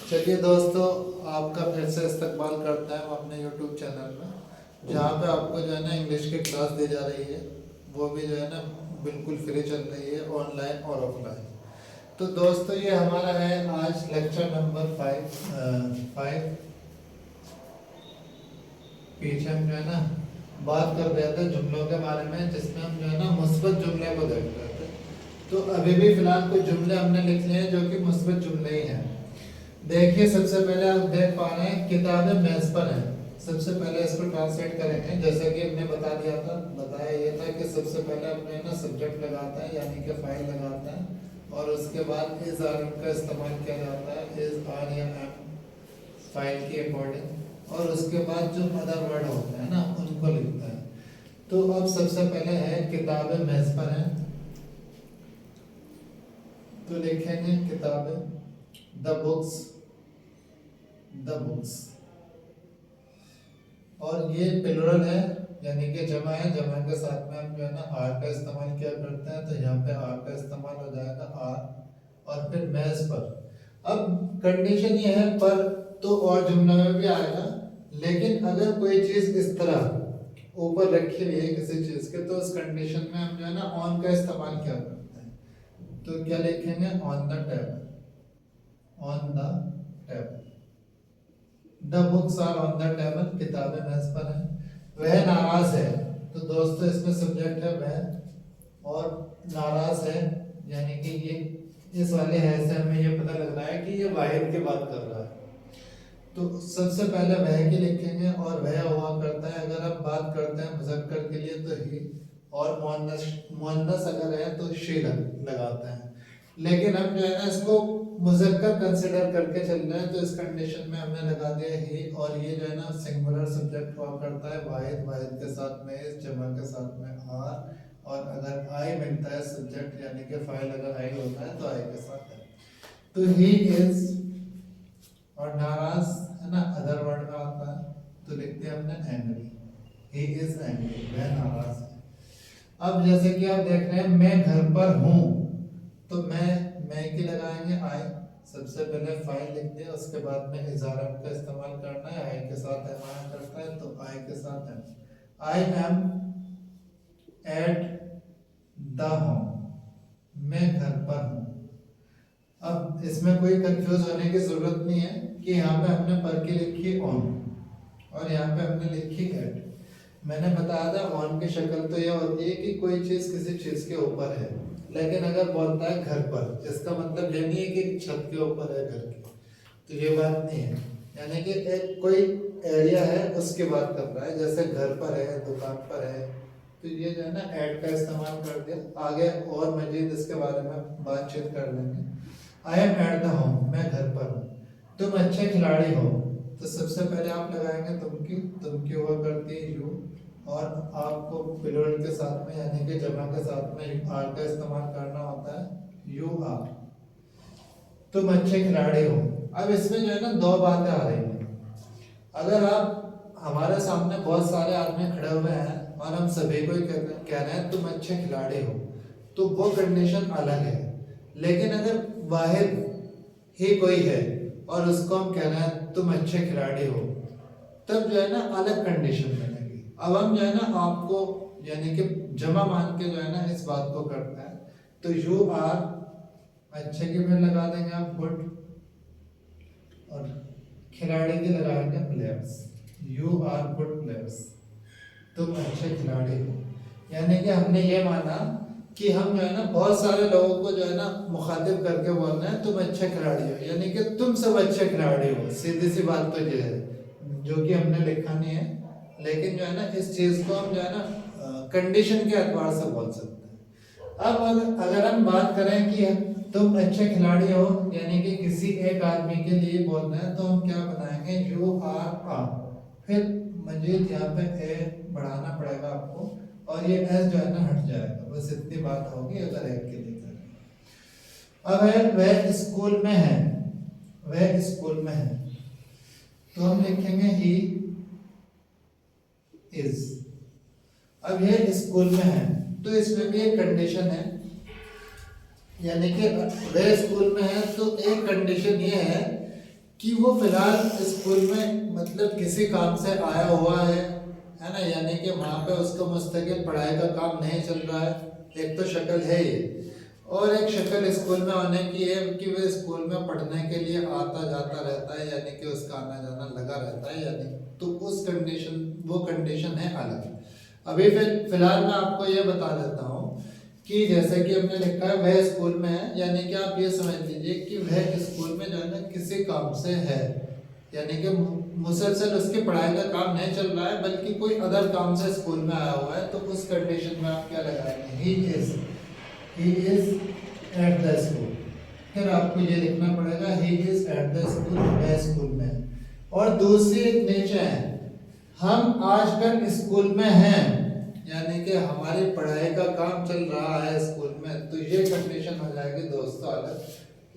चलिए दोस्तों, आपका फिर से इस्तकबाल करते हैं हम अपने यूट्यूब चैनल में, जहाँ पे आपको जो है ना इंग्लिश की क्लास दी जा रही है। वो भी जो है ना बिल्कुल फ्री चल रही है, ऑनलाइन और ऑफलाइन। तो दोस्तों, ये हमारा है आज लेक्चर नंबर 5। पीछे हम जो है ना बात कर रहे थे जुमलों के बारे में, जिसमें हम जो है ना मुस्बत जुमले को देख रहे थे। तो अभी भी फिलहाल कुछ जुमले हमने लिख लिए हैं जो कि मुस्बत जुमले ही हैं। देखिए, सबसे पहले आप देख पा रहे हैं किताबें मेज पर हैं। सबसे पहले इसको ट्रांसलेट करेंगे, जैसा कि हमने बताया ये था कि सबसे पहले हमने ना सब्जेक्ट लगाता है, यानी कि फाइल लगाता है, और उसके बाद इज आर का इस्तेमाल किया जाता है, इज आर या एम फाइल के अकॉर्डिंग, और उसके बाद जो अदर वर्ड होते हैं ना उनको लिखता है। तो अब सबसे पहले है किताबें मेज पर हैं, तो लिखेंगे किताबें, द बुक्स, और ये प्लुरल है यानी कि जमा है। जमा के साथ में हम जो है ना आर का इस्तेमाल किया करते हैं, तो यहाँ पे आर का इस्तेमाल हो जाएगा आर, और फिर मेज पर। अब कंडीशन ये है पर, तो और जुमला में भी आएगा, लेकिन अगर कोई चीज इस तरह ऊपर रखी हुई है किसी चीज के, तो उस कंडीशन में हम जो है ना ऑन का इस्तेमाल किया करते हैं। तो क्या लिखेंगे? On the table, on the table. The books are on the table, किताबें मेज पर हैं। वह नाराज है, तो दोस्तों इसमें सब्जेक्ट है वह, और नाराज है यानी कि ये इस वाले है से हमें ये पता लग रहा है कि ये वाहिद की बात कर रहा है। तो सबसे पहले वह की लिखेंगे, और वह हुआ करता है। अगर हम बात करते हैं मुज़क्कर के लिए तो ही, और मुअन्नस अगर है तो शी लगाते हैं। लेकिन हम जो है ना इसको मुज़क्कर कंसिडर करके चल रहे हैं, तो इस कंडीशन में हमने लगा दिया ही, और ये जो है ना सिंगुलर सब्जेक्ट हुआ करता है वाहिद, वाहिद के साथ में इस, जमा के साथ में आर, और अगर आई मिलता है सब्जेक्ट यानी कि फाइल अगर आई होता है तो आई के साथ है। तो ही इज, और नाराज है ना अदर वर्ड में आता है, तो लिखते हैं हमने एंग्री, ही इज एंग्री, वह नाराज है। अब जैसे कि आप देख रहे हैं मैं घर पर हूँ, तो मैं की लगाएंगे आई। सबसे पहले फाइल लिख दिया, उसके बाद में इजारा का इस्तेमाल करना है, आई के साथ एम आया करता है, तो आई के साथ am. I am at the home, मैं घर पर हूँ। अब इसमें कोई कंफ्यूज होने की जरूरत नहीं है कि यहाँ पे हमने पर की लिखी ऑन, और यहाँ पे हमने लिखी एट। मैंने बताया था ऑन की शक्ल तो यह होती है कि कोई चीज किसी चीज के ऊपर है, लेकिन अगर बोलता है घर पर, इसका मतलब ये नहीं है कि छत के ऊपर है घर के, तो ये बात नहीं है। यानी कि एक कोई एरिया है उसकी बात कर रहा है, जैसे घर पर है, दुकान पर है, तो ये जो है ना एट का इस्तेमाल कर दिया। आगे और मजीद इसके बारे में बातचीत कर लेंगे। आई एम एट द होम, मैं घर पर हूँ। तुम अच्छे खिलाड़ी हो, तो सबसे पहले आप लगाएंगे तुम की हुआ करती है यू, और आपको प्लुरल के साथ में यानी कि जमा के साथ में आर का इस्तेमाल करना होता है, यू आर। तुम अच्छे खिलाड़ी हो। अब इसमें जो है ना दो बातें आ रही हैं। अगर आप हमारे सामने बहुत सारे आदमी खड़े हुए हैं और हम सभी को कह रहे हैं तुम अच्छे खिलाड़ी हो, तो वो कंडीशन अलग है। लेकिन अगर वाहिद ही कोई है और उसको हम कह रहे हैं तुम अच्छे खिलाड़ी हो, तब जो है ना अलग कंडीशन बनेगी। अब हम जो है ना आपको यानी कि जमा मान के जो है ना इस बात को करते हैं, तो यू आर अच्छे की में लगा देंगे आप गुड, और खिलाड़ी की लगाएंगे players, you are good players, तुम अच्छे खिलाड़ी हो। यानी कि हमने ये माना कि हम जो है ना बहुत सारे लोगों को जो है ना मुखातिब करके बोल रहे हैं तुम अच्छे खिलाड़ी हो, यानी कि तुम सब अच्छे खिलाड़ी हो। सीधी सी बात तो ये है, जो कि हमने लिखा नहीं है, लेकिन जो है ना इस चीज को हम जो है ना कंडीशन के एतबार से बोल सकते हैं। अब अगर हम बात करें कि तुम अच्छे खिलाड़ी हो यानी कि किसी एक आदमी के लिए बोल रहे हैं, तो हम क्या बनाएंगे? यू आर आ, फिर मजीद यहाँ पे ए बढ़ाना पड़ेगा आपको, और ये एस जो है ना हट जाएगा। बस इतनी बात होगी अगर एक के लिए करें। अब है वह स्कूल में है, वह स्कूल में है, तो हम लिखेंगे ही इज। अब ये स्कूल में है, तो इसमें भी एक कंडीशन है, यानी कि वह स्कूल में है, तो एक कंडीशन ये है कि वो फिलहाल स्कूल में मतलब किसी काम से आया हुआ है ना, यानी कि वहाँ पे उसको मुस्तकिल पढ़ाई का काम नहीं चल रहा है। एक तो शक्ल है ये, और एक शक्ल स्कूल में आने की है कि वो स्कूल में पढ़ने के लिए आता जाता रहता है, यानी कि उसका आना जाना लगा रहता है, यानी तो उस कंडीशन, वो कंडीशन है अलग। अभी फिलहाल मैं आपको ये बता देता हूँ कि जैसे कि हमने लिखा है वह स्कूल में है, यानी कि आप ये समझ लीजिए कि वह स्कूल में जो है ना किसी काम से है, यानी कि मुसलसल उसकी पढ़ाई का काम नहीं चल रहा है बल्कि कोई अदर काम से स्कूल में आया हुआ है, तो उस कंडीशन में आप क्या लगाएंगे, he is at the school. फिर आपको ये लिखना पड़ेगा he is at the school, वह स्कूल में है। और दूसरी एक नीचे है, हम आजकल स्कूल में हैं, यानी कि हमारी पढ़ाई का काम चल रहा है स्कूल में, तो ये कंडीशन हो जाएगी दोस्तों अलग।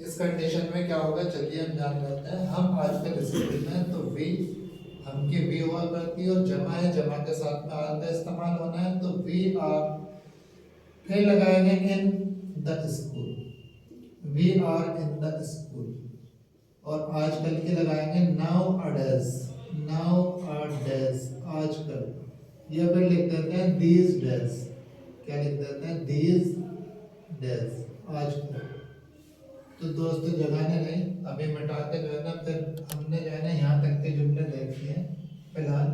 इस कंडीशन में क्या होगा, चलिए हम जान लेते हैं। हम आजकल स्कूल में, तो वी, हम की वी हुआ करती है, और जमा है, जमा के साथ में आर का इस्तेमाल होना है, तो वी आर। फिर लगाएंगे in the school, we are in the school. और आजकल की लगाएंगे नाउ अडेज, नाउ अडेज, आजकल। या फिर लिख देते हैं दीज डेज, क्या लिख देते हैं, दीज डेज, आजकल। तो दोस्तों जगह ने नहीं, अभी मिटा के जो है ना, फिर हमने जो है ना यहाँ तक के जुमले देख लिए हैं। फिलहाल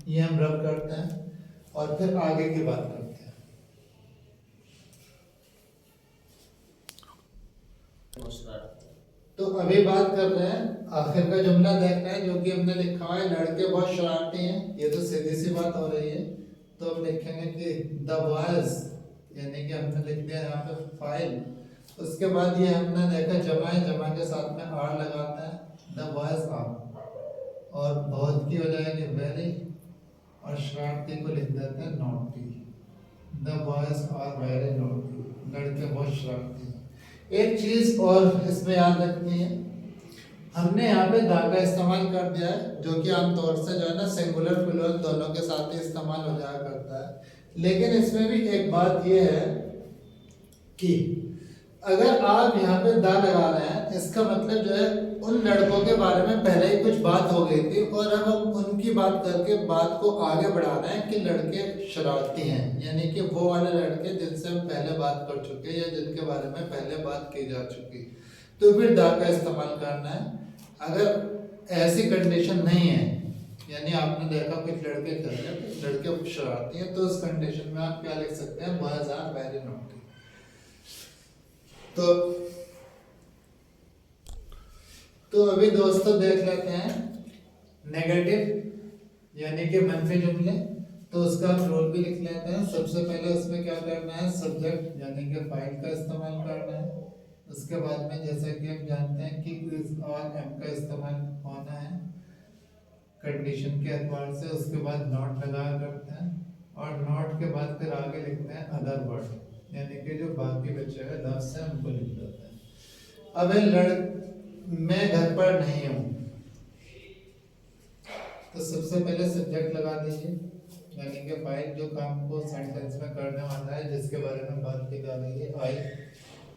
ये हम रब करते हैं और फिर आगे की बात करते हैं। तो अभी बात कर रहे हैं, आखिर का जुमला देख रहे हैं जो कि हमने लिखा है, लड़के बहुत शरारती हैं। ये तो सीधी सी बात हो रही है। तो हम लिखेंगे कि द बॉयज, यानी कि हमने लिख दिया यहाँ पे फाइल। उसके बाद ये हमने देखा जमा है, जमा के साथ में आर लगाते हैं, द बॉयज आर। और बहुत की हो जाएगी वेरी, और शरारती को लिख देते हैं naughty, the boys are very naughty, लड़के बहुत शरारती हैं। एक चीज और इसमें याद रखनी है, हमने यहाँ पे दा का इस्तेमाल कर दिया है, जो कि आमतौर से जो है ना सिंगुलर प्लूरल दोनों के साथ ही इस्तेमाल हो जाया करता है। लेकिन इसमें भी एक बात यह है कि अगर आप यहाँ पे दा लगा रहे हैं, इसका मतलब जो है उन लड़कों के बारे में पहले ही कुछ बात हो गई थी, और अब हम उनकी बात करके बात को आगे बढ़ा रहे हैं कि लड़के शरारती हैं, यानी कि वो वाले लड़के जिनसे हम पहले बात कर चुके या जिनके बारे में पहले बात की जा चुकी, तो फिर दा का इस्तेमाल करना है। अगर ऐसी कंडीशन नहीं है, यानी आपने देखा कुछ लड़के कर रहे हैं, कुछ लड़के शरारती हैं, तो उस कंडीशन में आप क्या लिख सकते हैं, बॉयज आर वेरी नॉटी। तो अभी दोस्तों देख लेते हैं नेगेटिव यानी कि मंफी जुमले। तो उसका हम रूल भी लिख लेते हैं। सबसे पहले उसमें क्या करना है, सब्जेक्ट यानी कि फाइल का इस्तेमाल करना है। उसके बाद में जैसा कि हम जानते हैं कि इज और एम का इस्तेमाल होना है कंडीशन के एतबार से। उसके बाद नॉट लगाया करते हैं, और नॉट के बाद फिर आगे लिखते हैं अदर वर्ड, यानी कि जो बाकी बचे हुए लफ्ज़ हैं उनको लिख देते हैं। अब मैं घर पर नहीं हूँ, तो सबसे पहले सब्जेक्ट लगा दीजिए, यानी कि फाइल जो काम को सेंटेंस में करने वाला है, जिसके बारे में बात की जा रही है, आई।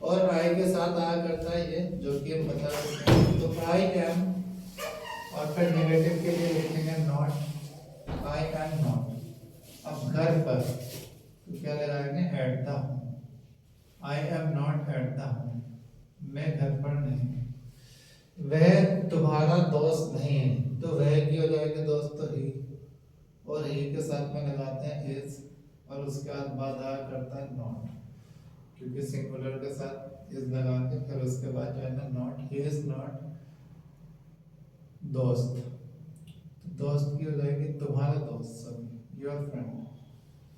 और आई के साथ आया करता है ये, जो कि हम बता सकते हैं। तो आई एम, और फिर नेगेटिव के लिए लिखेंगे नॉट, आई एम नॉट। अब घर पर तो क्या लगाएंगे, eight the home, I am not at the home, मैं घर पर नहीं। वह तुम्हारा दोस्त नहीं है, तो वह की हो जाएगी दोस्तों ही, और ही के साथ में लगाते हैं इज, और उसके बाद आया करता है नॉट, क्योंकि सिंगुलर के साथ इज लगा के फिर उसके बाद जो है ना नॉट, ही इज नॉट दोस्त। तो दोस्त की हो जाएगी तुम्हारा दोस्त, sorry your friend,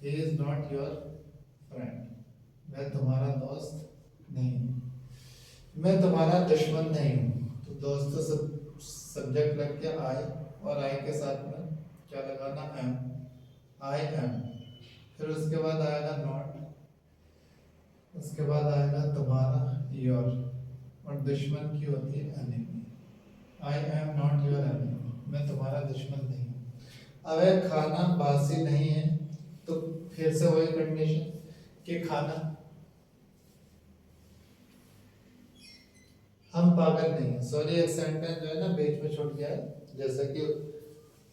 he is not your friend, वह तुम्हारा दोस्त नहीं। मैं तुम्हारा दुश्मन नहीं हूँ, तो दोस्तों सब्जेक्ट लग के आई, और आई के साथ में क्या लगाना, एम, आई एम। फिर उसके बाद आएगा नॉट, उसके बाद आएगा तुम्हारा योर, और दुश्मन की होती है enemy, I am not your enemy, मैं तुम्हारा दुश्मन नहीं हूँ। अब खाना बासी नहीं है, तो फिर से वही कंडीशन कि खाना हम पागल नहीं हैं। सॉरी, एक सेंटेंस जो है ना बीच में छूट गया है, जैसे कि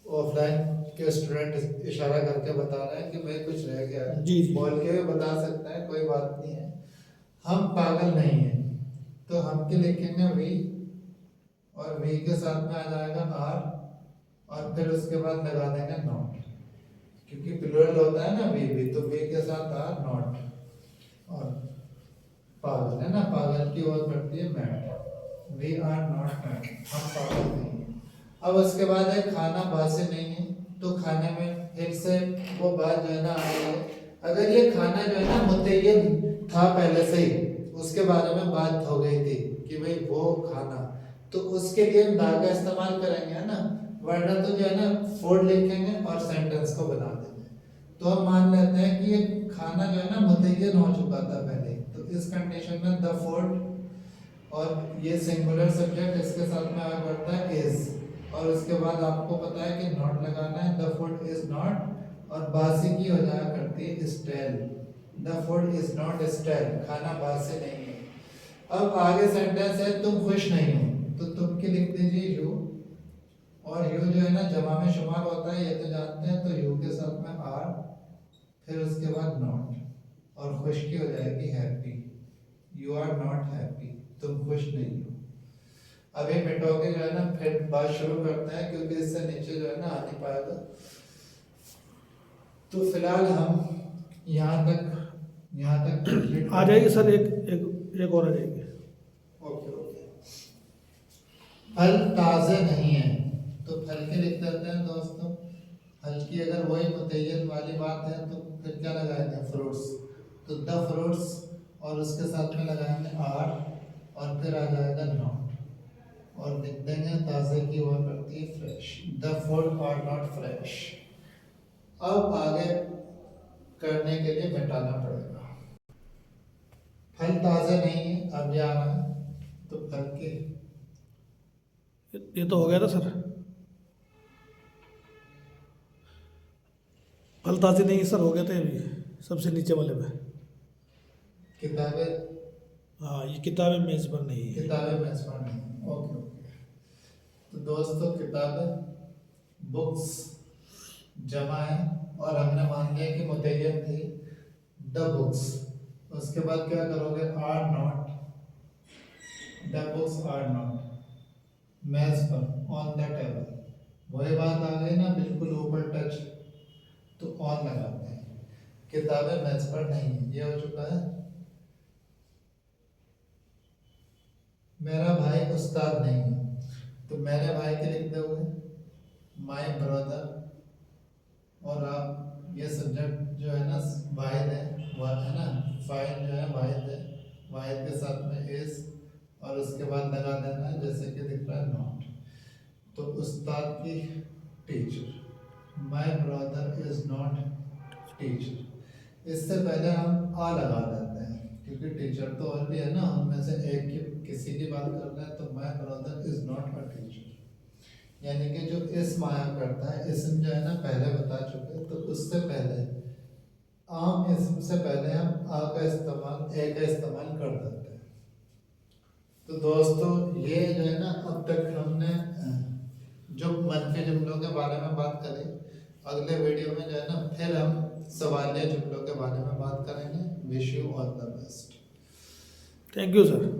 ऑफलाइन के स्टूडेंट इशारा करके बता रहे हैं कि भाई कुछ रह गया है, जी जी। बोल के भी बता सकता है, कोई बात नहीं है। हम पागल नहीं हैं, तो हम के लिखेंगे वी, और वी के साथ में आ जाएगा आर, और फिर उसके बाद लगा देंगे नॉट, क्योंकि प्लूरल होता है ना वी, तो वी के साथ आर नॉट, और पागल है ना, पागल की ओर बढ़ती है mad. We are not mad, हम पागल नहीं हैं। अब उसके बाद है खाना बासी नहीं है, तो खाने में फिर से वो बात जो है ना आ रही है, अगर ये खाना जो है ना मुतय्यन था पहले से ही, उसके बारे में बात हो गई थी कि भाई वो खाना, तो उसके लिए हम दा का इस्तेमाल करेंगे, है ना, वरना तो जो है ना फूड लिखेंगे और सेंटेंस को बना देंगे। तो हम मान लेते हैं कि ये खाना जो है ना मुतय्यन हो चुका था पहले, तो इस कंडीशन में द फूड, और ये सिंगुलर सब्जेक्ट इसके साथ में आगे बढ़ता है इज, और उसके बाद आपको पता है कि नॉट लगाना है, द फूड इज नॉट, और बासी की हो जाया करती है stale, the food is not stale, खाना बासी नहीं है। अब आगे सेंटेंस है तुम खुश नहीं हो, तो तुम की लिख दीजिए यू, और यू जो है ना जमा में शुमार होता है, ये तो जानते हैं, तो यू के साथ में आर, फिर उसके बाद नॉट, और खुश की हो जाएगी happy, you are not happy, तुम खुश नहीं हो। अभी मिटोगे जो है ना फिर बात शुरू करते हैं, क्योंकि इससे नीचे जो है ना आ नहीं पाएगा। तो फिलहाल हम यहाँ तक कंप्लीट आ जाएगी सर, एक और आ जाएगी। Okay okay. फल ताजे नहीं है, तो फल के लिख देते हैं दोस्तों। फल की अगर वही मुतय्यन वाली बात है तो फिर क्या लगाएंगे, फ्रूट्स, तो द फ्रूट्स, और उसके साथ में लगाएंगे आर, और फिर आ जाएगा नॉट, और लिख देंगे ताजे की हुआ करती है fresh, the food are not fresh. अब आगे करने के लिए मिटाना पड़ेगा, फल ताजे नहीं है, अब ये आना है, तो फल के, ये तो हो गया था सर, फल ताज़े नहीं सर, हो गया था ये भी सबसे नीचे वाले में। किताबें, हाँ, ये किताबें मेज पर नहीं है। किताबें मेजबान नहीं है, ओके ओके। तो दोस्तों किताबें, बुक्स जमा है, और हमने मान लिया कि मुतय्यन थी द बुक्स, उसके बाद क्या करोगे, are not, the books are not मेज पर, ऑन द टेबल, वही बात आ गई ना, बिल्कुल ऊपर टच, तो ऑन लगाते हैं। किताबें मेज पर नहीं है, ये हो चुका है। मेरा भाई उस्ताद नहीं है, तो मेरे भाई के लिखते हुए माय ब्रदर, और आप ये सब्जेक्ट जो है ना वाहिद है, वह है ना, फाइल जो है वाहिद है, वाहिद के साथ में इज, और उसके बाद लगा देना है जैसे कि दिख रहा है नॉट, तो उस्ताद की teacher, my brother is not teacher. इससे पहले हम आ लगा देते हैं, क्योंकि टीचर तो और भी है ना, उनमें से एक की किसी की बात कर रहे हैं, तो my brother is not a teacher, यानी कि जो इसम आया करता है, इसम जो है ना पहले बता चुके, तो उससे पहले आम इसम से पहले हम आ का इस्तेमाल, ए का इस्तेमाल कर देते हैं। तो दोस्तों ये जो है ना अब तक हमने जो मनफी जुमलों के बारे में बात करी, अगले वीडियो में जो है ना फिर हम सवालिया जुमलों के बारे में बात करेंगे। Wish you all the best. Thank you sir.